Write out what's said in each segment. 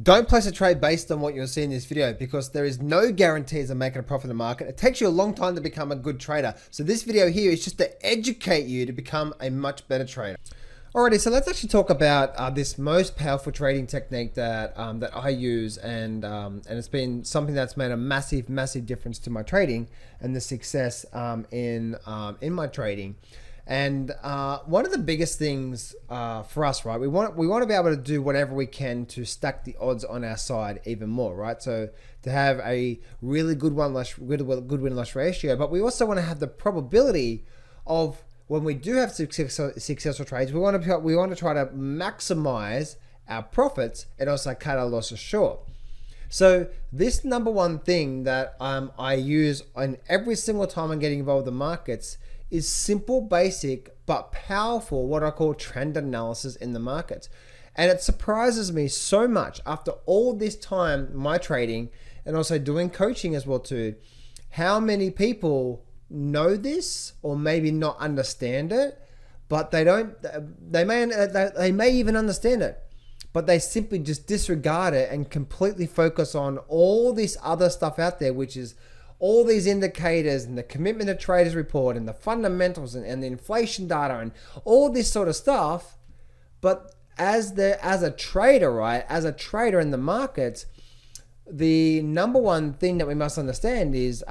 Don't place a trade based on what you'll see in this video because there is no guarantees of making a profit in the market. It takes you a long time to become a good trader. So this video here is just to educate you to become a much better trader. Alrighty, so let's actually talk about this most powerful trading technique that that I use, and it's been something that's made a massive difference to my trading and the success in my trading. And one of the biggest things for us, right? We want to be able to do whatever we can to stack the odds on our side even more, right? So to have a really good win-loss ratio, but we also want to have the probability of when we do have successful trades, we want to try to maximize our profits and also cut our losses short. So this number one thing that I use on every single time I'm getting involved in markets is simple, basic, but powerful, what I call trend analysis in the markets. And it surprises me so much after all this time, my trading, and also doing coaching as well too, how many people know this or maybe not understand it, but they may even understand it, but they simply just disregard it and completely focus on all this other stuff out there, which is all these indicators and the commitment to traders report and the fundamentals and the inflation data and all this sort of stuff. But as a trader, right, as a trader in the markets, the number one thing that we must understand is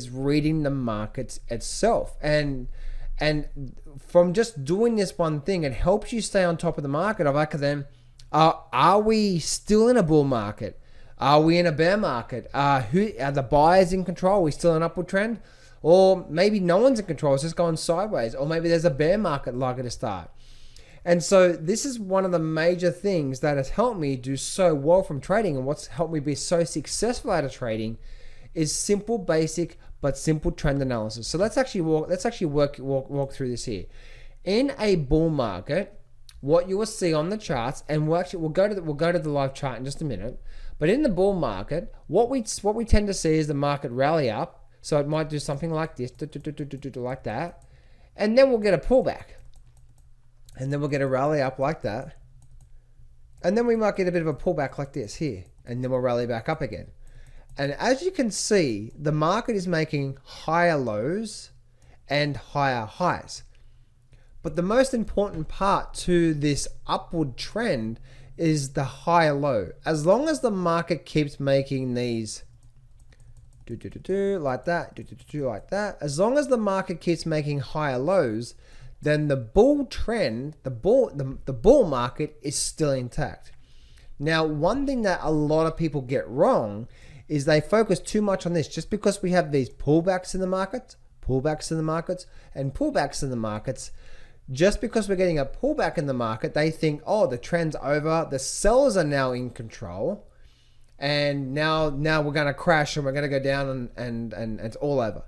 reading the markets itself. And from just doing this one thing, it helps you stay on top of the market of, okay, then are we still in a bull market? Are we in a bear market? Who are the buyers in control? Are we still in an upward trend? Or maybe no one's in control, it's just going sideways. Or maybe there's a bear market likely to start. And so this is one of the major things that has helped me do so well from trading, and what's helped me be so successful out of trading is simple, basic, but simple trend analysis. So let's actually walk through this here. In a bull market, what you will see on the charts, and we'll go to the live chart in just a minute. But in the bull market, what we tend to see is the market rally up. So it might do something like this, like that, and then we'll get a pullback, and then we'll get a rally up like that, and then we might get a bit of a pullback like this here, and then we'll rally back up again. And as you can see, the market is making higher lows and higher highs. But the most important part to this upward trend is the higher low. As long as the market keeps making these like that, like that, as long as the market keeps making higher lows, then the bull trend, the bull market is still intact. Now, one thing that a lot of people get wrong is they focus too much on this. Just because we have these pullbacks in the market, and pullbacks in the markets, just because we're getting a pullback in the market, they think, oh, the trend's over, the sellers are now in control, and now we're going to crash and we're going to go down and it's all over.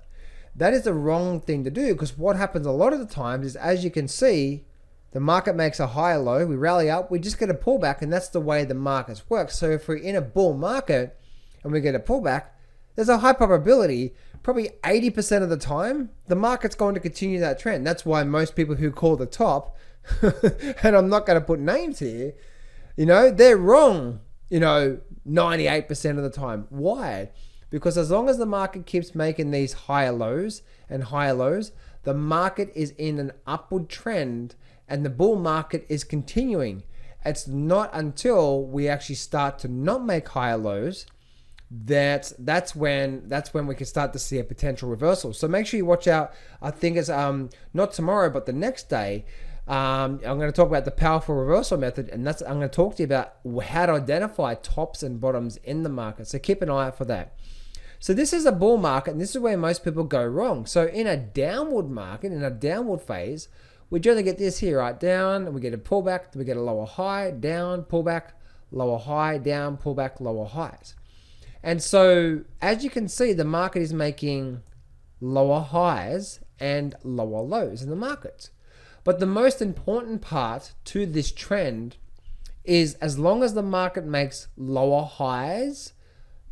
That is the wrong thing to do, because what happens a lot of the times is, as you can see, the market makes a higher low, we rally up, we just get a pullback, and that's the way the markets work. So if we're in a bull market and we get a pullback, there's a high probability, probably 80% of the time, the market's going to continue that trend. That's why most people who call the top, and I'm not going to put names here, they're wrong, 98% of the time. Why? Because as long as the market keeps making these higher lows and higher lows, the market is in an upward trend and the bull market is continuing. It's not until we actually start to not make higher lows that's when we can start to see a potential reversal. So make sure you watch out. I think it's not tomorrow, but the next day, I'm going to talk about the powerful reversal method, and I'm going to talk to you about how to identify tops and bottoms in the market. So keep an eye out for that. So this is a bull market, and this is where most people go wrong. So in a downward market, in a downward phase, we generally get this here, right? Down, and we get a pullback, we get a lower high, down, pullback, lower high, down, pullback, lower highs. And so, as you can see, the market is making lower highs and lower lows in the market. But the most important part to this trend is, as long as the market makes lower highs,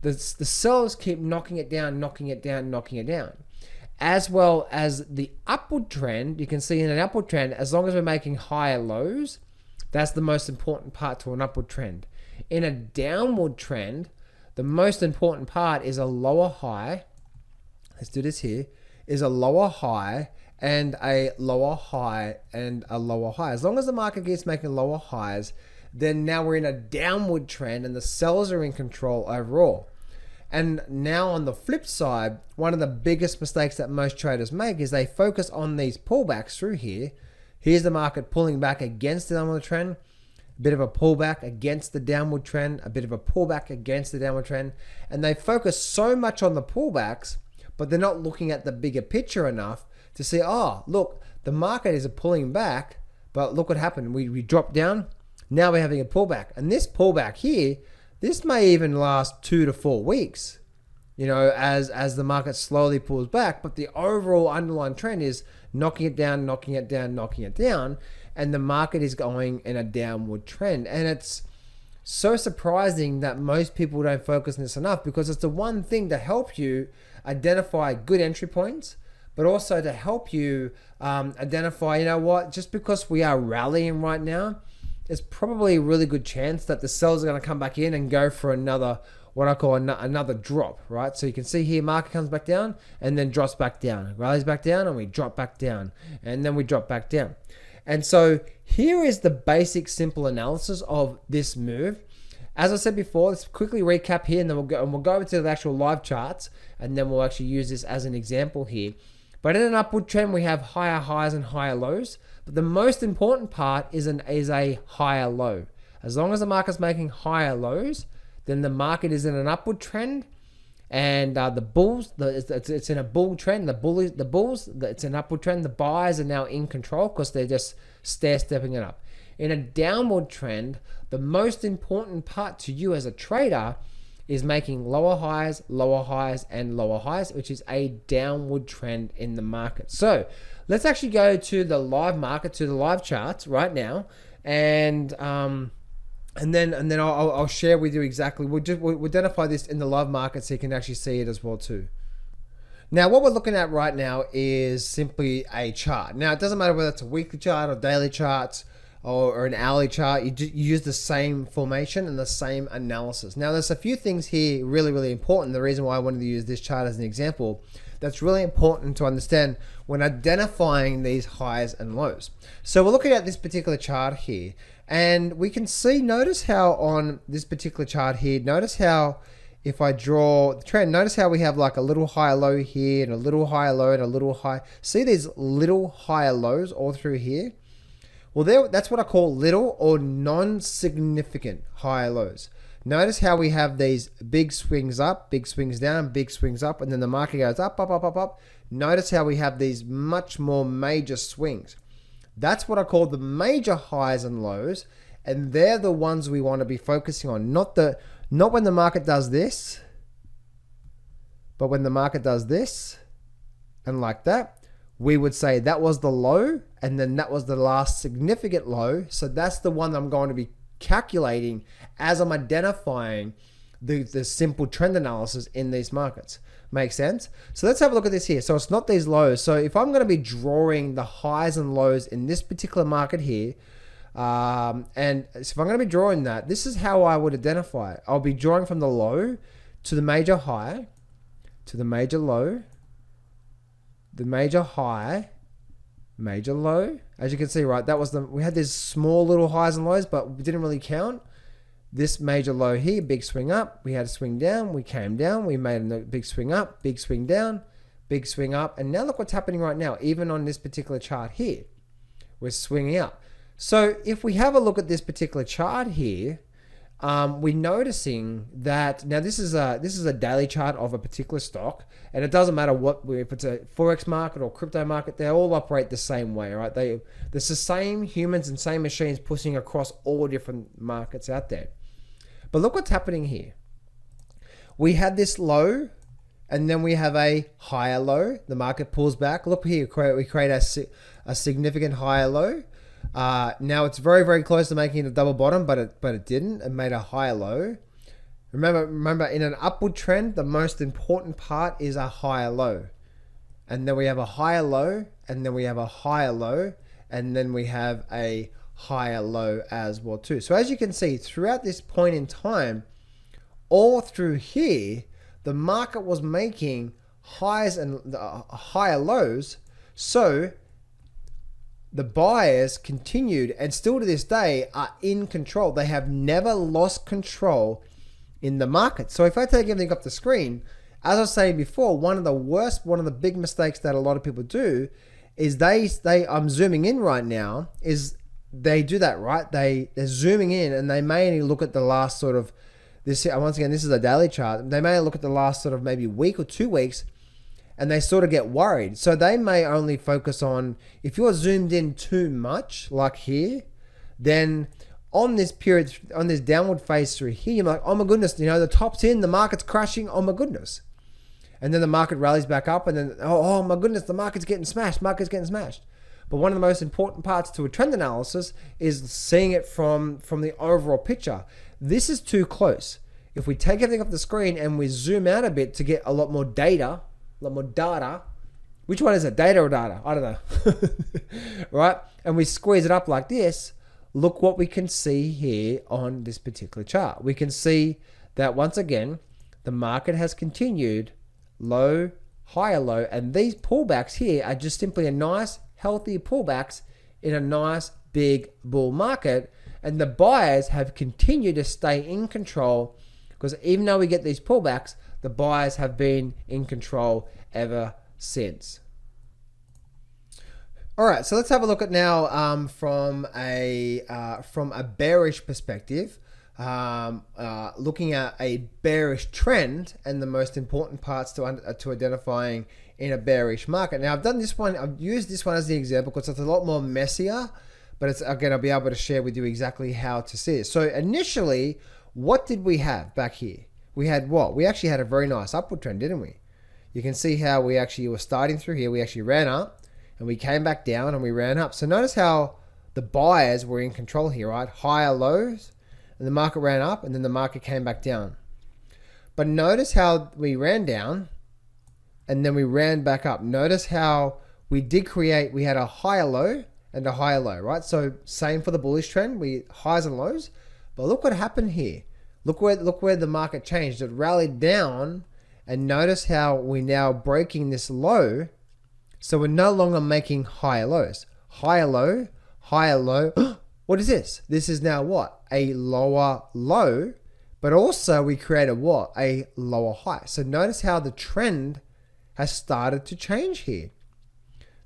the sellers keep knocking it down. As well as the upward trend, you can see in an upward trend, as long as we're making higher lows, that's the most important part to an upward trend. In a downward trend, the most important part is a lower high. Let's do this here. Is a lower high and a lower high and a lower high. As long as the market keeps making lower highs, then now we're in a downward trend and the sellers are in control overall. And now on the flip side, one of the biggest mistakes that most traders make is they focus on these pullbacks through here. Here's the market pulling back against the downward trend, a bit of a pullback against the downward trend, a bit of a pullback against the downward trend. And they focus so much on the pullbacks, but they're not looking at the bigger picture enough to see, oh, look, the market is pulling back, but look what happened. We dropped down. Now we're having a pullback. And this pullback here, this may even last 2 to 4 weeks, you know, as the market slowly pulls back. But the overall underlying trend is knocking it down, knocking it down, knocking it down. And the market is going in a downward trend. And it's so surprising that most people don't focus on this enough, because it's the one thing to help you identify good entry points, but also to help you identify, you know what, just because we are rallying right now, there's probably a really good chance that the sellers are going to come back in and go for another, what I call another drop, right? So you can see here, market comes back down and then drops back down, rallies back down, and we drop back down, and then we drop back down. And so here is the basic simple analysis of this move. As I said before, let's quickly recap here, and then we'll go over to the actual live charts, and then we'll actually use this as an example here. But in an upward trend, we have higher highs and higher lows. But the most important part is a higher low. As long as the market's making higher lows, then the market is in an upward trend, and the bulls, it's in a bull trend. The bulls, it's an upward trend. The buyers are now in control because they're just stepping it up. In a downward trend, the most important part to you as a trader is making lower highs, and lower highs, which is a downward trend in the market. So let's actually go to the live market, to the live charts right now, and then I'll share with you exactly. We'll identify this in the live market so you can actually see it as well too. Now, what we're looking at right now is simply a chart. Now, it doesn't matter whether it's a weekly chart or daily charts or an hourly chart, you use the same formation and the same analysis. Now, there's a few things here really important. The reason why I wanted to use this chart as an example, that's really important to understand when identifying these highs and lows. So we're looking at this particular chart here, and we can see, notice how on this particular chart here, notice how if I draw the trend, notice how we have like a little higher low here and a little higher low and a little high. See these little higher lows all through here? Well, that's what I call little or non-significant higher lows. Notice how we have these big swings up, big swings down, big swings up, and then the market goes up, up, up, up, up. Notice how we have these much more major swings. That's what I call the major highs and lows, and they're the ones we want to be focusing on. Not when the market does this, but when the market does this, and like that, we would say that was the low, and then that was the last significant low. So that's the one I'm going to be calculating as I'm identifying the simple trend analysis in these markets. Make sense? So let's have a look at this here. So it's not these lows. So if I'm going to be drawing the highs and lows in this particular market here, and so if I'm going to be drawing that, this is how I would identify it. I'll be drawing from the low to the major high, to the major low, the major high, major low. As you can see, right, we had these small little highs and lows, but we didn't really count. This major low here, big swing up, we had a swing down, we came down, we made a big swing up, big swing down, big swing up, and now look what's happening right now. Even on this particular chart here, we're swinging up. So if we have a look at this particular chart here, we're noticing that now this is a daily chart of a particular stock, and it doesn't matter if it's a forex market or crypto market, they all operate the same way, right? There's the same humans and same machines pushing across all different markets out there. But look what's happening here. We had this low, and then we have a higher low. The market pulls back. Look here, we create a significant higher low. Now it's very close to making a double bottom, but it didn't. It made a higher low. Remember, in an upward trend, the most important part is a higher low, and then we have a higher low, and then we have a higher low, and then we have a higher low as well too. So as you can see, throughout this point in time, all through here, the market was making highs and higher lows. So the buyers continued and still to this day are in control. They have never lost control in the market. So if I take everything off the screen, as I was saying before, one of the big mistakes that a lot of people do is I'm zooming in right now, is they do that, right? They're zooming in and they may only look at the last sort of, once again, this is a daily chart. They may look at the last sort of maybe week or 2 weeks and they sort of get worried. So they may only focus on, if you're zoomed in too much, like here, then on this period, on this downward phase through here, you're like, oh my goodness, the top's in, the market's crashing, oh my goodness. And then the market rallies back up and then, oh my goodness, the market's getting smashed. But one of the most important parts to a trend analysis is seeing it from the overall picture. This is too close. If we take everything off the screen and we zoom out a bit to get a lot more data, which one is it, data or data? I don't know, right? And we squeeze it up like this, look what we can see here on this particular chart. We can see that once again, the market has continued low, higher low, and these pullbacks here are just simply a nice, healthy pullbacks in a nice, big bull market. And the buyers have continued to stay in control because even though we get these pullbacks, the buyers have been in control ever since. All right, so let's have a look at now from a bearish perspective. Looking at a bearish trend and the most important parts to identifying in a bearish market. Now I've used this one as the example because it's a lot more messier, but I'll be able to share with you exactly how to see it. So initially, what did we have back here? We had what? We actually had a very nice upward trend, didn't we? You can see how we actually were starting through here. We actually ran up and we came back down and we ran up. So notice how the buyers were in control here, right? Higher lows. And the market ran up and then the market came back down. But notice how we ran down and then we ran back up. Notice how we had a higher low and a higher low, right? So same for the bullish trend, highs and lows. But look what happened here. Look where the market changed. It rallied down and notice how we're now breaking this low. So we're no longer making higher lows. Higher low, higher low. What is this? This is now what? A lower low, but also we created what? A lower high. So notice how the trend has started to change here.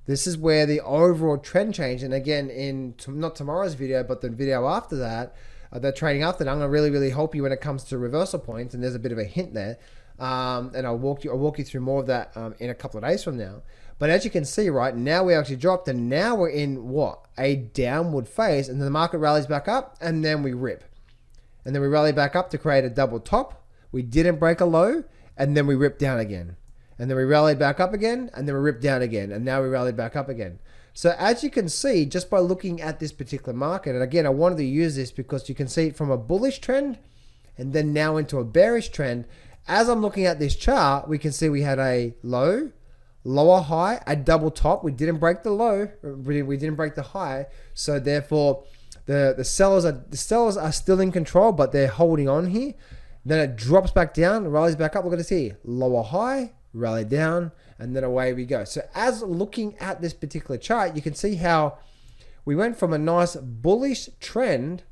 This is where the overall trend changed. And again, not tomorrow's video, but the video after that, the trading after that, I'm going to really, really help you when it comes to reversal points. And there's a bit of a hint there. And I'll walk you through more of that in a couple of days from now. But as you can see, right, now we actually dropped and now we're in what? A downward phase, and then the market rallies back up and then we rip. And then we rally back up to create a double top. We didn't break a low and then we ripped down again. And then we rallied back up again and then we ripped down again. And now we rallied back up again. So as you can see, just by looking at this particular market, and again, I wanted to use this because you can see it from a bullish trend and then now into a bearish trend. As I'm looking at this chart, we can see we had a low, lower high, a double top. We didn't break the low, we didn't break the high. So therefore, the sellers are still in control, but they're holding on here. Then it drops back down, rallies back up. Look at this here, lower high, rally down, and then away we go. So as looking at this particular chart, you can see how we went from a nice bullish trend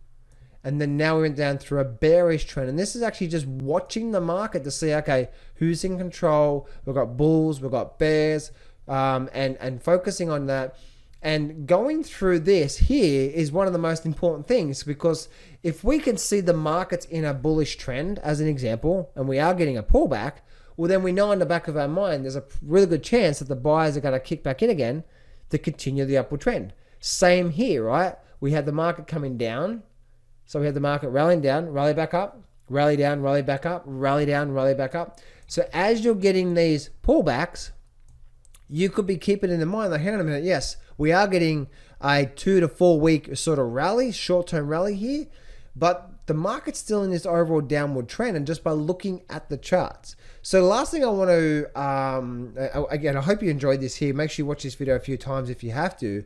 and then now we went down through a bearish trend. And this is actually just watching the market to see, okay, who's in control. We've got bulls, we've got bears, and focusing on that. And going through this here is one of the most important things, because if we can see the markets in a bullish trend, as an example, and we are getting a pullback, well, then we know in the back of our mind, there's a really good chance that the buyers are going to kick back in again to continue the upward trend. Same here, right? We had the market coming down. So we had the market rallying down, rally back up, rally down, rally back up, rally down, rally back up. So as you're getting these pullbacks, you could be keeping in mind, like, hang on a minute, yes, we are getting a 2 to 4 week sort of rally, short-term rally here, but the market's still in this overall downward trend, and just by looking at the charts. So the last thing I want to, again, I hope you enjoyed this here. Make sure you watch this video a few times if you have to.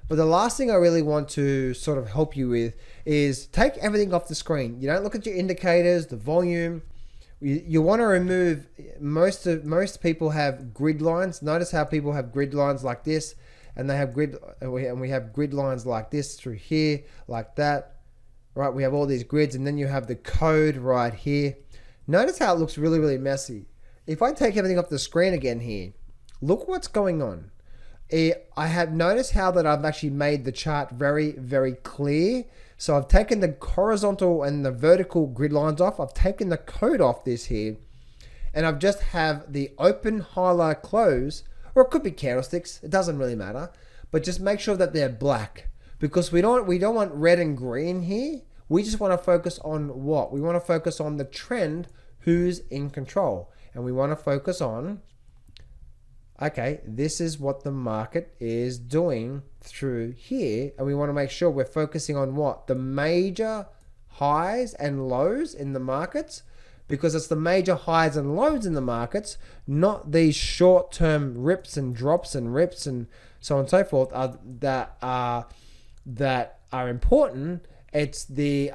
But the last thing I really want to sort of help you with is take everything off the screen. You don't look at your indicators, the volume. You want to remove, most people have grid lines. Notice how people have grid lines like this, and they have we have grid lines like this through here, like that, right? We have all these grids, and then you have the code right here. Notice how it looks really, really messy. If I take everything off the screen again here, look what's going on. I have noticed how that I've actually made the chart very, very clear. So I've taken the horizontal and the vertical grid lines off. I've taken the code off this here, and I've just have the open, highlight, close, or it could be candlesticks. It doesn't really matter, but just make sure that they're black, because we don't want red and green here. We just want to focus on what? We want to focus on the trend, who's in control, and we want to focus on, okay, this is what the market is doing through here, and we want to make sure we're focusing on what? The major highs and lows in the markets, because it's the major highs and lows in the markets, not these short-term rips and drops and rips and so on and so forth that are important. It's the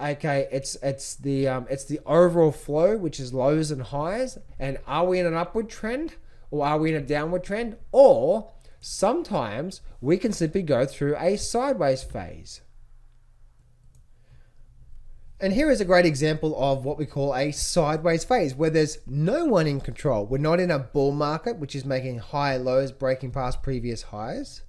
overall flow, which is lows and highs, and are we in an upward trend? Or are we in a downward trend? Or sometimes we can simply go through a sideways phase. And here is a great example of what we call a sideways phase, where there's no one in control. We're not in a bull market, which is making high lows breaking past previous highs,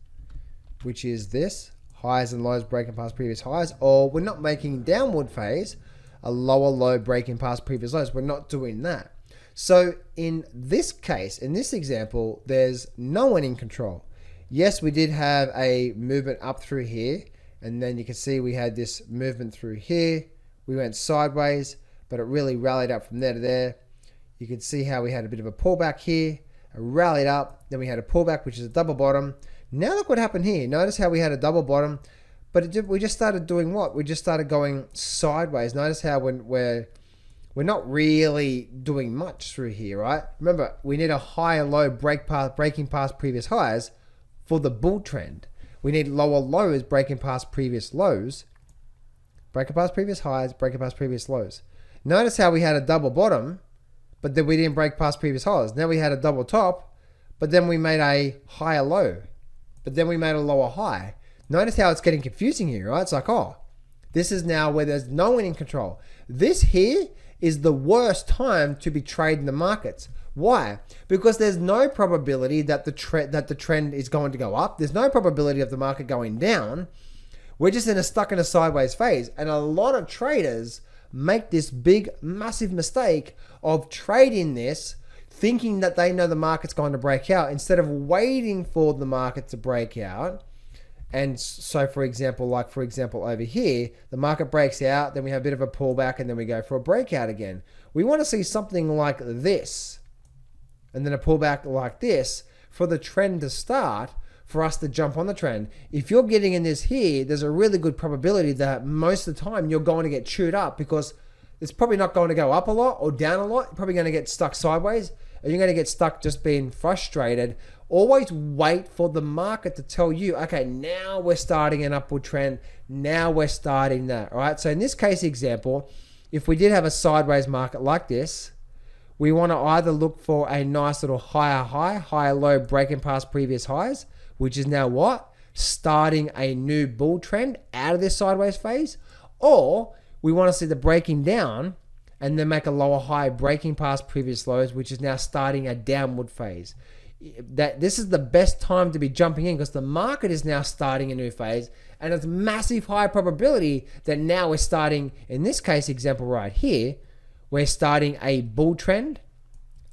which is this, highs and lows breaking past previous highs. Or we're not making downward phase, a lower low breaking past previous lows. We're not doing that. So in this case, in this example, there's no one in control. Yes, we did have a movement up through here, and then you can see we had this movement through here. We went sideways, but it really rallied up from there to there. You can see how we had a bit of a pullback here, a rallied up, then we had a pullback, which is a double bottom. Now look what happened here. Notice how we had a double bottom, but we just started doing what? We just started going sideways. Notice how when we're not really doing much through here, right? Remember, we need a high and low breaking past previous highs for the bull trend. We need lower lows breaking past previous lows, breaking past previous highs, breaking past previous lows. Notice how we had a double bottom, but then we didn't break past previous highs. Now we had a double top, but then we made a higher low, but then we made a lower high. Notice how it's getting confusing here, right? It's like, oh, this is now where there's no one in control. This here is the worst time to be trading the markets. Why? Because there's no probability that the trend is going to go up. There's no probability of the market going down. We're just stuck in a sideways phase. And a lot of traders make this big, massive mistake of trading this, thinking that they know the market's going to break out, instead of waiting for the market to break out. And so, for example, over here, the market breaks out, then we have a bit of a pullback, and then we go for a breakout again. We want to see something like this, and then a pullback like this for the trend to start, for us to jump on the trend. If you're getting in this here, there's a really good probability that most of the time you're going to get chewed up, because it's probably not going to go up a lot or down a lot. You're probably going to get stuck sideways, and you're going to get stuck just being frustrated. Always wait for the market to tell you, okay, now we're starting an upward trend. Now we're starting that, all right? So in this case example, if we did have a sideways market like this, we want to either look for a nice little higher high, higher low breaking past previous highs, which is now what? Starting a new bull trend out of this sideways phase. Or we want to see the breaking down and then make a lower high breaking past previous lows, which is now starting a downward phase. This is the best time to be jumping in, because the market is now starting a new phase, and it's massive high probability that now we're starting, in this case example right here, we're starting a bull trend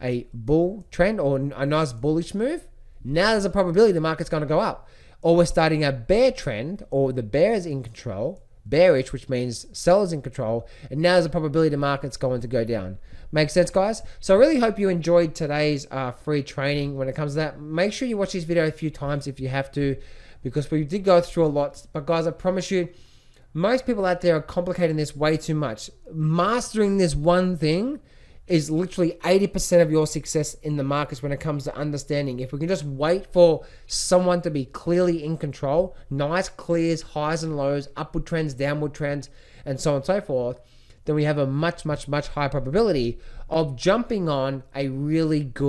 or a nice bullish move. Now there's a probability the market's going to go up. Or we're starting a bear trend, or the bear is in control, bearish, which means sellers in control, and now there's a probability the market's going to go down. Make sense, guys? So I really hope you enjoyed today's free training. When it comes to that, make sure you watch this video a few times if you have to, because we did go through a lot. But guys, I promise you, most people out there are complicating this way too much. Mastering this one thing is literally 80% of your success in the markets when it comes to understanding. If we can just wait for someone to be clearly in control, nice clears, highs and lows, upward trends, downward trends, and so on and so forth, then we have a much higher probability of jumping on a really good